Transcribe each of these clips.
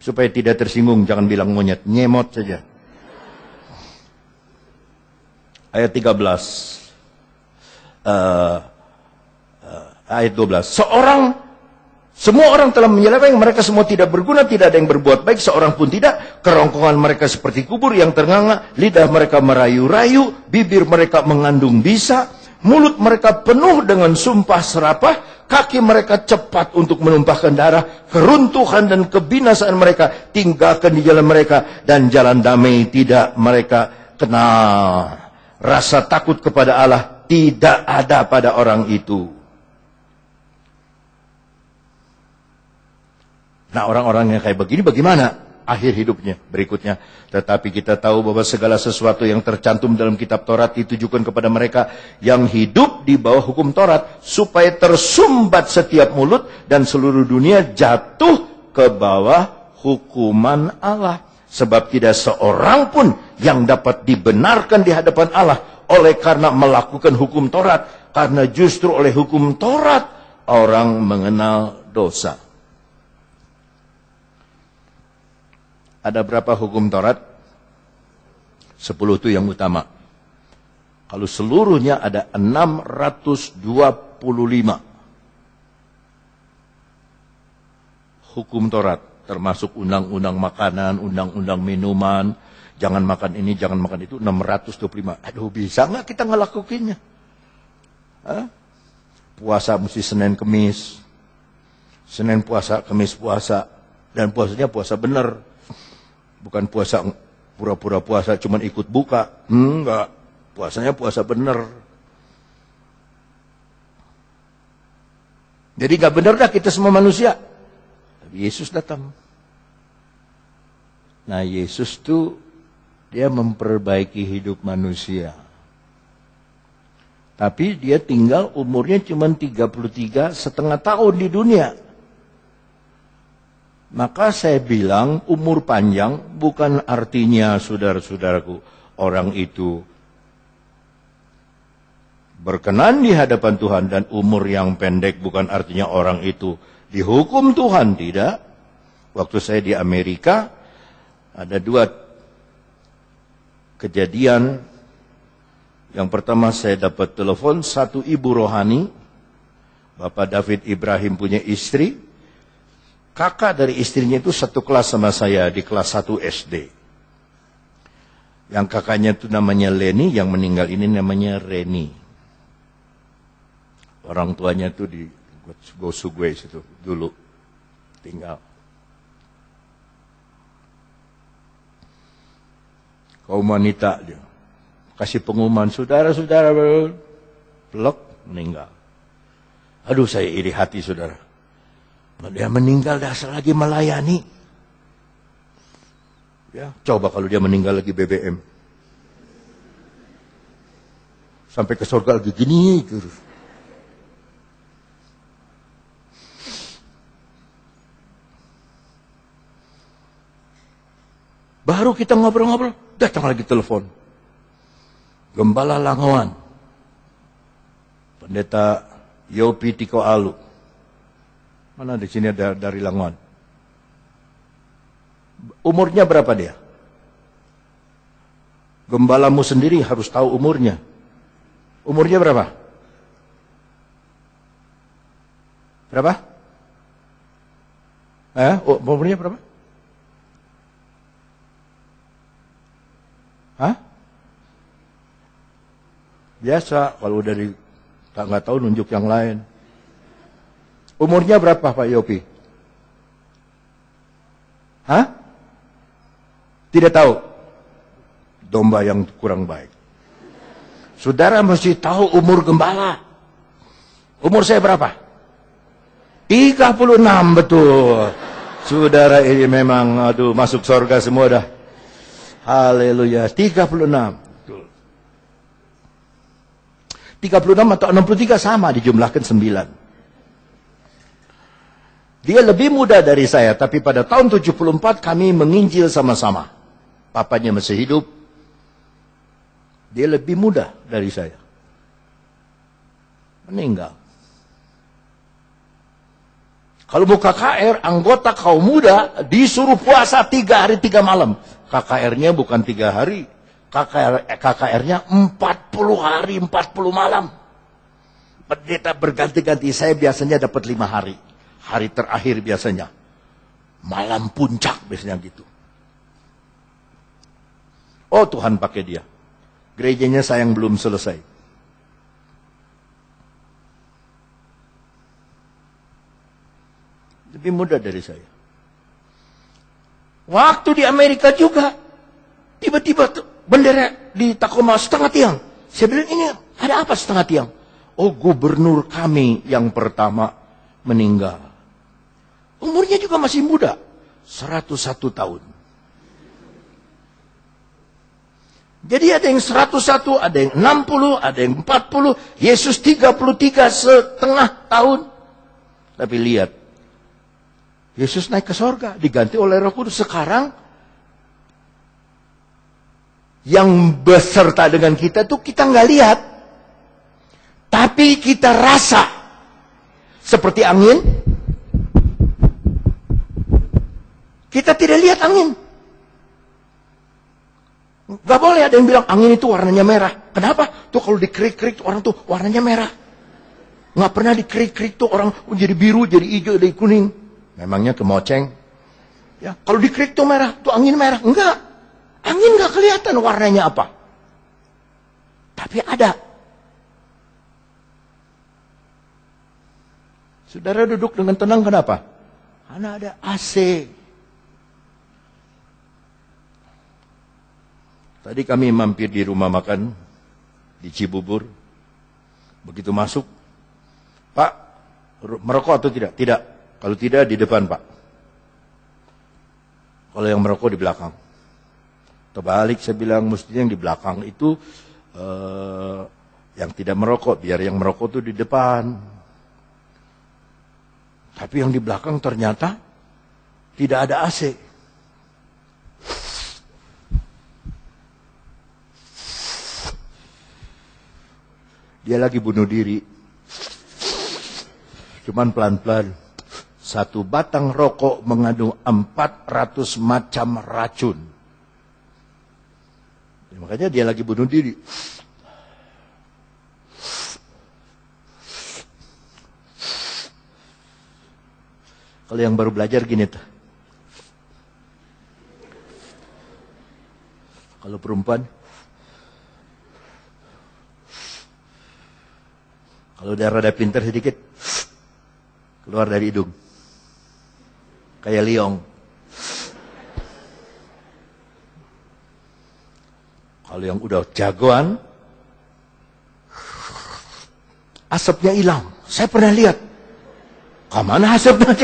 Supaya tidak tersinggung, jangan bilang monyet, nyemot saja. Ayat 13. Ayat 12. Semua orang telah menyeleweng, mereka semua tidak berguna, tidak ada yang berbuat baik, seorang pun tidak. Kerongkongan mereka seperti kubur yang ternganga, lidah mereka merayu-rayu, bibir mereka mengandung bisa, mulut mereka penuh dengan sumpah serapah, kaki mereka cepat untuk menumpahkan darah, keruntuhan dan kebinasaan mereka tinggalkan di jalan mereka, dan jalan damai tidak mereka kenal. Rasa takut kepada Allah tidak ada pada orang itu. Nah, orang-orang yang kayak begini bagaimana akhir hidupnya berikutnya? Tetapi kita tahu bahwa segala sesuatu yang tercantum dalam kitab Taurat ditujukan kepada mereka yang hidup di bawah hukum Taurat, supaya tersumbat setiap mulut dan seluruh dunia jatuh ke bawah hukuman Allah. Sebab tidak seorang pun yang dapat dibenarkan di hadapan Allah oleh karena melakukan hukum Taurat, karena justru oleh hukum Taurat orang mengenal dosa. Ada berapa hukum Taurat? 10 itu yang utama. Kalau seluruhnya ada 625 hukum Taurat, termasuk undang-undang makanan, undang-undang minuman, jangan makan ini, jangan makan itu, 625. Aduh, bisa nggak kita ngelakuinnya? Puasa mesti Senin Kemis, Senin puasa, Kemis puasa, dan puasanya puasa benar. Bukan puasa pura-pura puasa cuman ikut buka. Enggak. Puasanya puasa benar. Jadi enggak benar dah kita semua manusia. Tapi Yesus datang. Nah, Yesus tuh dia memperbaiki hidup manusia. Tapi dia tinggal umurnya cuma 33,5 tahun di dunia. Maka saya bilang umur panjang bukan artinya, saudara-saudaraku, orang itu berkenan di hadapan Tuhan, dan umur yang pendek bukan artinya orang itu dihukum Tuhan, tidak. Waktu saya di Amerika ada 2 kejadian. Yang pertama saya dapat telepon satu ibu rohani, Bapak David Ibrahim punya istri. Kakak dari istrinya itu satu kelas sama saya di kelas 1 SD. Yang kakaknya itu namanya Leni, yang meninggal ini namanya Reni. Orang tuanya itu di Gosugwe situ dulu tinggal. Kaum wanita dia. Kasih pengumuman, saudara-saudara, peluk, meninggal. Aduh, saya iri hati, saudara. Dia meninggal dasar lagi melayani. Ya, coba kalau dia meninggal lagi BBM. Sampai ke surga lagi gini terus. Baru kita ngobrol-ngobrol, datang lagi telepon. Gembala Langowan. Pendeta Yopi Tiko Alu. Mana di sini ada dari Langowan? Umurnya berapa dia? Gembalamu sendiri harus tahu umurnya. Umurnya berapa? Berapa? Umurnya berapa? Hah? Biasa, kalau udah nggak tahu nunjuk yang lain. Umurnya berapa Pak Yopi? Hah? Tidak tahu. Domba yang kurang baik. Saudara mesti tahu umur gembala. Umur saya berapa? 36, betul. Saudara ini memang, aduh, masuk surga semua dah. Haleluya, 36. Betul. 36 atau 63 sama, dijumlahkan 9. Dia lebih muda dari saya, tapi pada tahun 74 kami menginjil sama-sama. Papanya masih hidup. Dia lebih muda dari saya. Meninggal. Kalau mau KKR, anggota kaum muda disuruh puasa 3 hari 3 malam. KKR-nya bukan 3 hari. KKR-nya 40 hari 40 malam. Pendeta berganti-ganti. Saya biasanya dapat 5 hari. Hari terakhir biasanya. Malam puncak biasanya gitu. Oh, Tuhan pakai dia. Gerejanya sayang belum selesai. Lebih muda dari saya. Waktu di Amerika juga, tiba-tiba bendera di Tacoma setengah tiang. Saya bilang, ini ada apa setengah tiang? Oh, gubernur kami yang pertama meninggal. Umurnya juga masih muda, 101 tahun. Jadi ada yang 101, ada yang 60, ada yang 40. Yesus 33,5 tahun. Tapi lihat, Yesus naik ke sorga, diganti oleh Roh Kudus. Sekarang, yang beserta dengan kita tuh kita nggak lihat. Tapi kita rasa. Seperti angin. Kita tidak lihat angin. Gak boleh ada yang bilang angin itu warnanya merah. Kenapa? Tuh kalau dikerik-kerik orang tuh warnanya merah. Nggak pernah dikerik-kerik tuh orang jadi biru, jadi hijau, jadi kuning. Memangnya kemoceng. Ya, kalau dikerik tuh merah, tuh angin merah. Enggak. Angin nggak kelihatan warnanya apa. Tapi ada. Saudara duduk dengan tenang kenapa? Karena ada AC. Tadi kami mampir di rumah makan di Cibubur. Begitu masuk, Pak, merokok atau tidak? Tidak. Kalau tidak, di depan, Pak. Kalau yang merokok di belakang. Terbalik, saya bilang, mestinya yang di belakang itu yang tidak merokok. Biar yang merokok itu di depan. Tapi yang di belakang ternyata tidak ada AC. Dia lagi bunuh diri. Cuman pelan-pelan. Satu batang rokok mengandung 400 macam racun. Makanya dia lagi bunuh diri. Kalau yang baru belajar gini tuh. Kalau perempuan, kalau dia rada pintar sedikit, keluar dari hidung. Kayak liong. Kalau yang udah jagoan, asapnya hilang. Saya pernah lihat. Kemana asapnya?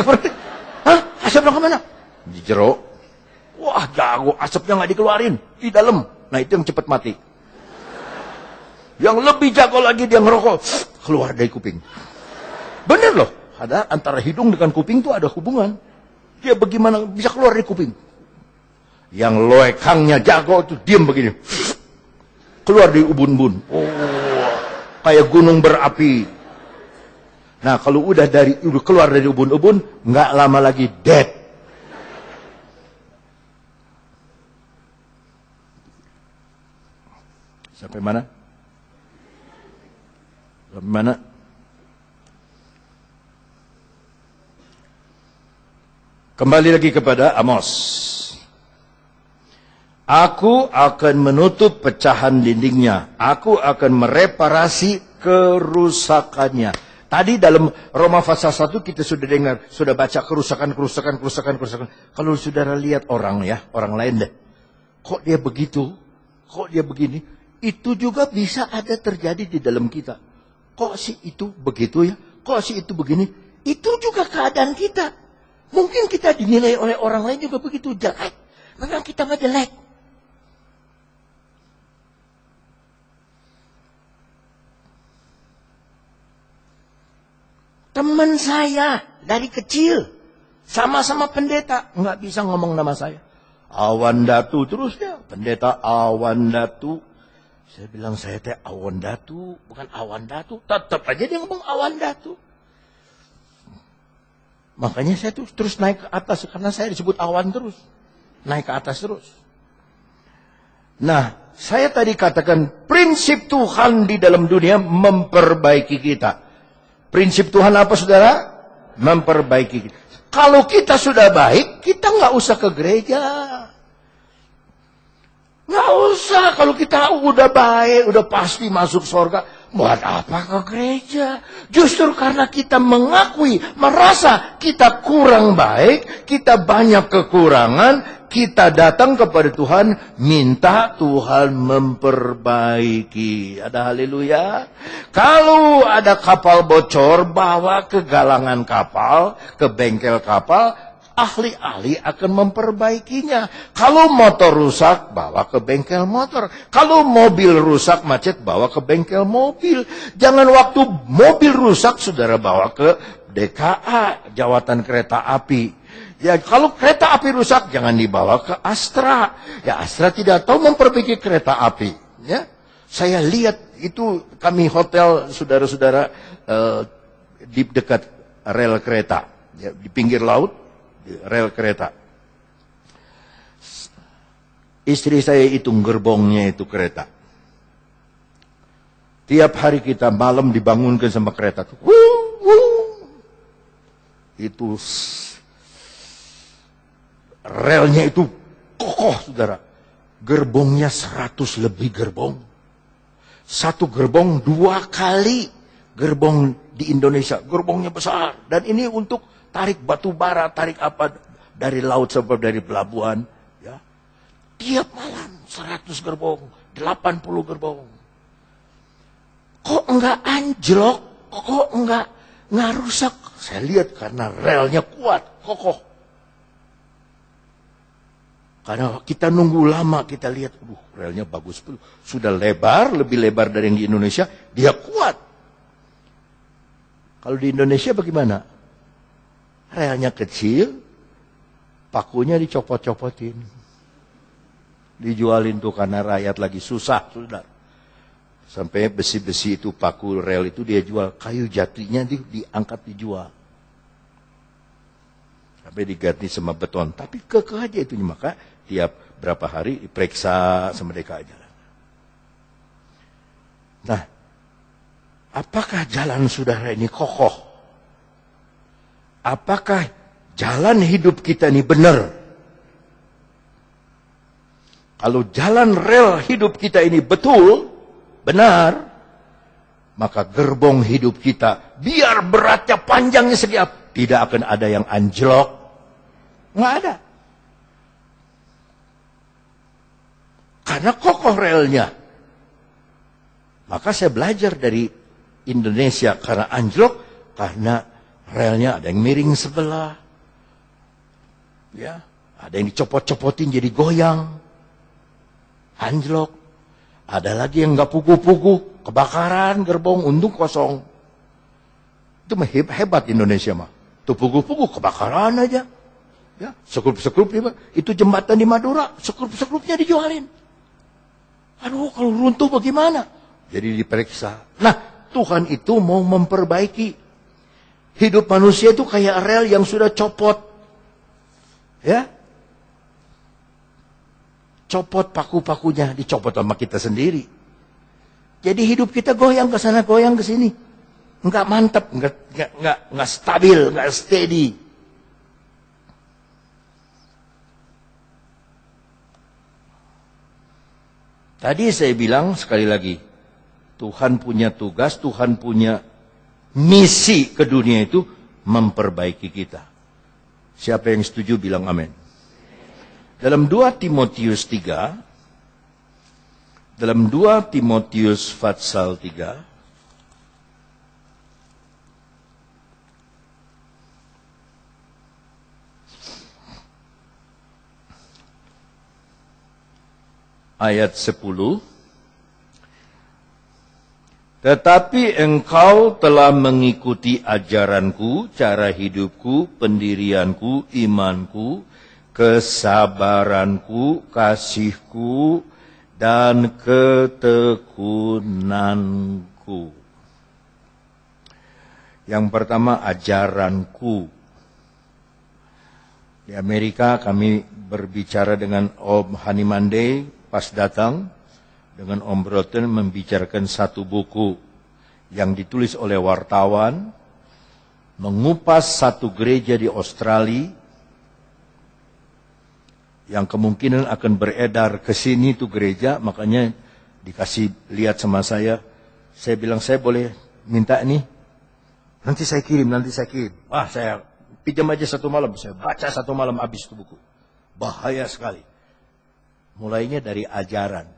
Hah? Asapnya kemana? Di jero. Wah, jago. Asapnya nggak dikeluarin. Di dalam. Nah, itu yang cepat mati. Yang lebih jago lagi dia ngerokok. Keluar dari kuping. Bener loh. Ada antara hidung dengan kuping itu ada hubungan. Dia bagaimana bisa keluar dari kuping. Yang loekangnya jago itu diam begini. Keluar dari ubun-ubun. Oh, kayak gunung berapi. Nah, kalau udah keluar dari ubun-ubun, nggak lama lagi dead. Sampai mana? Sampai mana? Kembali lagi kepada Amos. Aku akan menutup pecahan dindingnya. Aku akan mereparasi kerusakannya. Tadi dalam Roma pasal 1 kita sudah dengar, sudah baca kerusakan. Kalau saudara lihat orang ya, orang lain deh. Kok dia begitu? Kok dia begini? Itu juga bisa ada terjadi di dalam kita. Kok sih itu begitu ya? Kok sih itu begini? Itu juga keadaan kita. Mungkin kita dinilai oleh orang lain juga begitu jelek. Memang kita mah jelek. Teman saya dari kecil. Sama-sama pendeta. Nggak bisa ngomong nama saya. Awan Datu terus ya. Pendeta Awan Datu. Saya bilang saya teh Awan Datu. Bukan Awan Datu. Tetap aja dia ngomong Awan Datu. Makanya saya terus naik ke atas, karena saya disebut awan terus. Naik ke atas terus. Nah, saya tadi katakan prinsip Tuhan di dalam dunia memperbaiki kita. Prinsip Tuhan apa, saudara? Memperbaiki kita. Kalau kita sudah baik, kita nggak usah ke gereja. Nggak usah, kalau kita udah baik, udah pasti masuk surga. Buat apa ke gereja? Justru karena kita mengakui, merasa kita kurang baik, kita banyak kekurangan, kita datang kepada Tuhan, minta Tuhan memperbaiki. Ada haleluya. Kalau ada kapal bocor, bawa ke galangan kapal, ke bengkel kapal, ahli-ahli akan memperbaikinya. Kalau motor rusak, bawa ke bengkel motor. Kalau mobil rusak, macet, bawa ke bengkel mobil. Jangan waktu mobil rusak, saudara bawa ke DKA, Jawatan Kereta Api. Ya, kalau kereta api rusak, jangan dibawa ke Astra. Ya, Astra tidak tahu memperbaiki kereta api. Ya, saya lihat itu, kami hotel saudara-saudara di dekat rel kereta, ya, di pinggir laut. Rel kereta. Istri saya hitung gerbongnya itu kereta. Tiap hari kita malam dibangunkan sama kereta. Itu relnya itu kokoh, saudara. Gerbongnya 100 lebih gerbong. Satu gerbong 2 kali gerbong di Indonesia. Gerbongnya besar. Dan ini untuk tarik batu bara, tarik apa dari laut sampai dari pelabuhan. Ya. Tiap malam 100 gerbong, 80 gerbong. Kok enggak anjlok? Kok enggak rusak? Saya lihat karena relnya kuat, kokoh. Karena kita nunggu lama, kita lihat, relnya bagus. Sudah lebar, lebih lebar dari yang di Indonesia, dia kuat. Kalau di Indonesia bagaimana? Relnya kecil, pakunya dicopot-copotin. Dijualin tuh karena rakyat lagi susah, saudara. Sampai besi-besi itu, paku rel itu dia jual. Kayu jatinya diangkat dijual. Sampai diganti sama beton. Tapi kekeh aja itu. Maka tiap berapa hari diperiksa sama DKA jalan. Nah, apakah jalan saudara ini kokoh? Apakah jalan hidup kita ini benar? Kalau jalan rel hidup kita ini betul, benar, maka gerbong hidup kita, biar beratnya panjangnya segiap, tidak akan ada yang anjlok. Nggak ada. Karena kokoh relnya. Maka saya belajar dari Indonesia karena anjlok, karena relnya ada yang miring sebelah. Ya, ada yang dicopot-copotin jadi goyang. Anjlok. Ada lagi yang enggak pugu-pugu, kebakaran gerbong, untung kosong. Itu hebat Indonesia mah. Tuh pugu-pugu kebakaran aja. Ya, sekrup-sekrup itu jembatan di Madura, sekrup-sekrupnya dijualin. Aduh, kalau runtuh bagaimana? Jadi diperiksa. Nah, Tuhan itu mau memperbaiki. Hidup manusia itu kayak rel yang sudah copot. Ya. Copot paku-pakunya, dicopot sama kita sendiri. Jadi hidup kita goyang ke sana, goyang ke sini. Enggak mantap, enggak stabil, enggak steady. Tadi saya bilang sekali lagi, Tuhan punya tugas, Tuhan punya misi ke dunia itu memperbaiki kita. Siapa yang setuju bilang amin. Dalam 2 Timotius 3, dalam 2 Timotius pasal 3, ayat 10, tetapi engkau telah mengikuti ajaranku, cara hidupku, pendirianku, imanku, kesabaranku, kasihku, dan ketekunanku. Yang pertama, ajaranku. Di Amerika kami berbicara dengan Om Hanimande pas datang, dengan Om Broughton membicarakan satu buku yang ditulis oleh wartawan, mengupas satu gereja di Australia yang kemungkinan akan beredar ke sini tuh gereja, makanya dikasih lihat sama saya. Saya bilang, saya boleh minta ini? Nanti saya kirim. Wah, saya pinjam aja satu malam, saya baca satu malam habis itu buku. Bahaya sekali. Mulainya dari ajaran.